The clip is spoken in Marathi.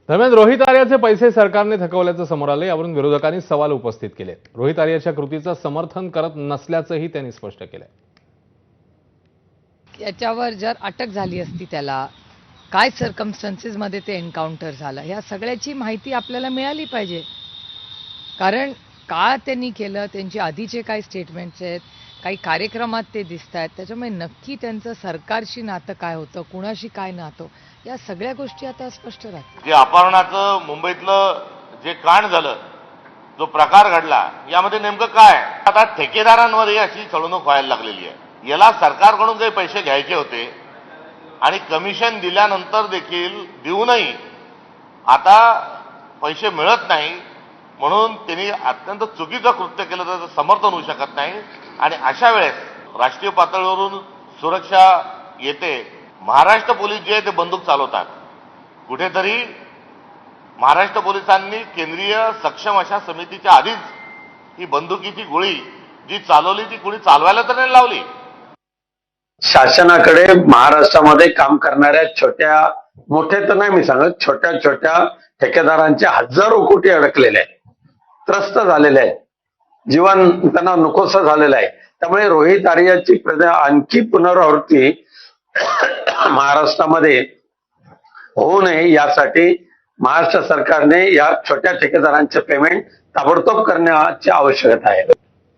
दरम्यान रोहित आर्याचे पैसे सरकारने थकवल्याचं समोर आले। यावरून विरोधकांनी सवाल उपस्थित केले। रोहित आर्याच्या कृतीचं समर्थन करत नसल्याचंही त्यांनी स्पष्ट केलंय। याच्यावर जर अटक झाली असती, त्याला काय सर्कमस्टन्सेस मध्ये ते एन्काउंटर झालं, या सगळ्याची माहिती आपल्याला मिळाली पाहिजे। कारण का त्यांनी केलं, त्यांची आधीचे काय स्टेटमेंट्स आहेत, काही कार्यक्रमात ते दिसत आहेत, त्याच्यामुळे नक्की त्यांचं सरकारशी नातं काय होतं, कुणाशी काय नातं, या सगळ्या गोष्टी आता स्पष्ट राहतील। जे अपहरणाचं मुंबईतलं जे कांड झालं, जो प्रकार घडला, यामध्ये नेमकं काय आता ठेकेदारांमध्ये अशी छळवणूक व्हायला लागलेली आहे। याला सरकारकडून काही पैसे घ्यायचे होते आणि कमिशन दिल्यानंतर देखील देऊनही आता पैसे मिळत नाही, म्हणून त्यांनी अत्यंत चुकीचं कृत्य केलं, तर समर्थन होऊ शकत नाही। आणि अशा वेळेस राष्ट्रीय पातळीवरून सुरक्षा येते। महाराष्ट्र पोलीस जे आहे ते बंदूक चालवतात। कुठेतरी महाराष्ट्र पोलिसांनी केंद्रीय सक्षम अशा समितीच्या आधीच ही बंदुकीची गोळी जी चालवली ती कुणी चालवायला तर नाही लावली। शासनाकडे महाराष्ट्रामध्ये काम करणाऱ्या छोट्या मोठे तर नाही मी सांगत, छोट्या छोट्या ठेकेदारांचे हजारो कोटी अडकलेले आहेत, त्रस्त झालेले आहेत, जीवन त्यांना नकोसं झालेलं आहे। त्यामुळे रोहित आर्याची आणखी पुनरावृत्ती महाराष्ट्रामध्ये होऊ नये यासाठी महाराष्ट्र सरकारने या छोट्या ठेकेदारांचे पेमेंट ताबडतोब करण्याची आवश्यकता आहे।